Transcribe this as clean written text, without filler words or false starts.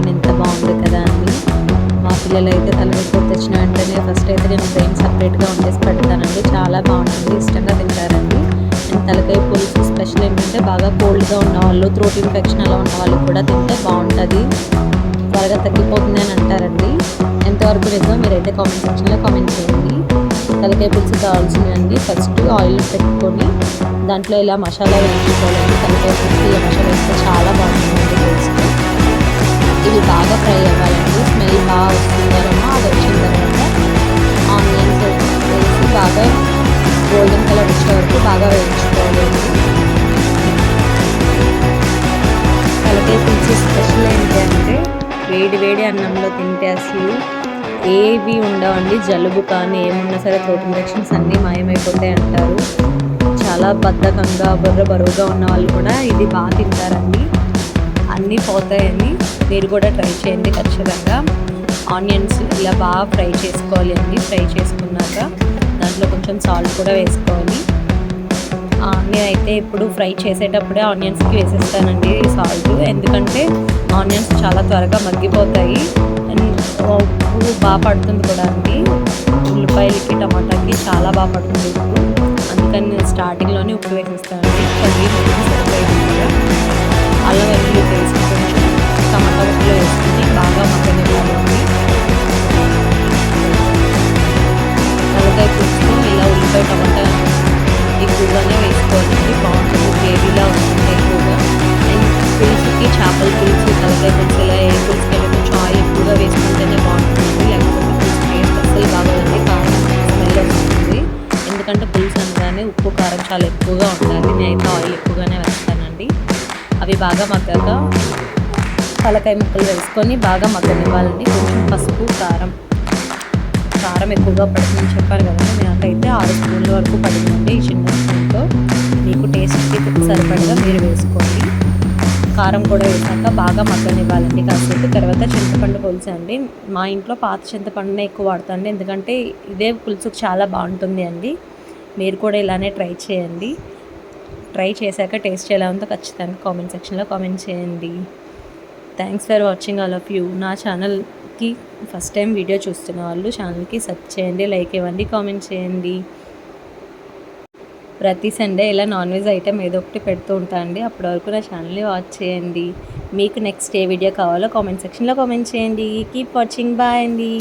చూడండి ఎంత బాగుంది కదా అండి. మా పిల్లలు అయితే తలకాయ కూర తెచ్చిన వెంటనే ఫస్ట్ అయితే నేను బ్రెయిన్ సపరేట్గా వండేసి పెడతానండి. చాలా బాగుంటుంది, ఇష్టంగా తింటారండి. అండ్ తలకాయ పులుసు స్పెషల్ ఏంటంటే బాగా కోల్డ్గా ఉన్న వాళ్ళు, థ్రోట్ ఇన్ఫెక్షన్ అలా ఉన్న వాళ్ళు కూడా తింటే బాగుంటుంది, త్వరగా తగ్గిపోతుంది అని అంటారండి. ఎంతవరకు నిజమో మీరైతే కామెంట్ సెక్షన్లో కామెంట్ చేయండి. తలకాయ పులుసు కావాల్సినవి ఫస్ట్ ఆయిల్ పెట్టుకొని దాంట్లో ఇలా మసాలా వేయించుకోవాలండి. తలకాయ పులుసు ఇలా మసాలా వేస్తే చాలా బాగుంటుంది టేస్ట్. ఇవి బాగా ఫ్రై అవ్వాలండి, స్మెల్ బాగా వస్తుందనమా. అది వచ్చిన తర్వాత ఆనియన్స్ వేసి బాగా గోల్డెన్ కలర్ వచ్చే వరకు బాగా వేయించుకోవాలండి. తలకాయ పులుసు స్పెషల్ ఏంటంటే వేడి వేడి అన్నంలో తింటే అసలు ఏవి ఉండవండి. జలుబు కానీ ఏమున్నా సరే థ్రోట్ ఇన్ఫెక్షన్స్ అన్నీ మాయమైపోతాయి అంటారు. చాలా బద్ధకంగా బరువుగా ఉన్న వాళ్ళు కూడా ఇది బాగా తింటారండి. అన్నీ పోతాయని మీరు కూడా ట్రై చేయండి ఖచ్చితంగా. ఆనియన్స్ ఇలా బాగా ఫ్రై చేసుకోవాలి అండి. ఫ్రై చేసుకున్నాక దాంట్లో కొంచెం సాల్ట్ కూడా వేసుకోవాలి. నేనైతే ఇప్పుడు ఫ్రై చేసేటప్పుడే ఆనియన్స్కి వేసేస్తానండి సాల్ట్, ఎందుకంటే ఆనియన్స్ చాలా త్వరగా మగ్గిపోతాయి అండ్ ఉప్పు బాగా పడుతుంది కూడా అండి. ఉల్లిపాయలకి టమాటాకి చాలా బాగా పడుతుంది ఉప్పు, అందుకని నేను స్టార్టింగ్లోనే ఉప్పు వేసేస్తానండి. కర్రీ సరిపోయింది. అల్లం వెల్లుల్లి పేస్ట్ కొంచెం టమాటా ఉప్పులో వేసుకుని బాగా మగ్గనివ్వాలండి. తలకాయ పులుసు ఇలా ఉల్లిపాయ టమాటా ఎక్కువగానే వేసుకోవాలండి, బాగుంటుంది, గ్రేవీలా వస్తుంది ఎక్కువగా. అండ్ పులుసుకి చేపల పులుసు, తలకాయ పులుసు ఇలా ఏ పులుసుకైనా కొంచెం ఆయిల్ ఎక్కువగా వేసుకుంటేనే బాగుంటుంది, లేకపోతే పులుసు టేస్ట్ అస్సలు బాగోదండి, కారం స్మెల్ వస్తుంది. ఎందుకంటే పులుసు అనగానే ఉప్పు కారం చాలా ఎక్కువగా ఉండాలి. నేనైతే ఆయిల్ ఎక్కువగానే వేస్తానండి. అవి బాగా మగ్గాక తలకాయ ముక్కలు వేసుకొని బాగా మగ్గనివ్వాలండి. కొంచెం పసుపు కారం ఎక్కువగా పడుతుందని చెప్పాను కదండి. నాకైతే 6 స్పూన్ల వరకు పడిందండి ఈ చిన్న స్పూన్తో. మీకు టేస్ట్కి సరిపడగా మీరు వేసుకోండి. కారం కూడా వేసాక బాగా మగ్గనివ్వాలండి కాసేపు. తర్వాత చింతపండు పులుసు అండి. మా ఇంట్లో పాత చింతపండునే ఎక్కువ వాడతాండి, ఎందుకంటే ఇదే పులుసు చాలా బాగుంటుంది అండి. మీరు కూడా ఇలానే ట్రై చేయండి. ట్రై చేశాక టేస్ట్ ఎలా ఉందో ఖచ్చితంగా కామెంట్ సెక్షన్లో కామెంట్ చేయండి. Thanks for watching all of you. నా ఛానల్కి ఫస్ట్ టైం వీడియో చూస్తున్న వాళ్ళు ఛానల్కి సబ్స్క్రైబ్ చేయండి, లైక్ ఇవ్వండి, కామెంట్ చేయండి. ప్రతి సండే ఇలా నాన్ వెజ్ ఐటెం ఏదో ఒకటి పెడుతూ ఉంటా అండి. అప్పటి వరకు నా ఛానల్ని వాచ్ చేయండి. మీకు నెక్స్ట్ ఏ వీడియో కావాలో కామెంట్ సెక్షన్లో కామెంట్ చేయండి. కీప్ వాచింగ్, బాయ్ అండి.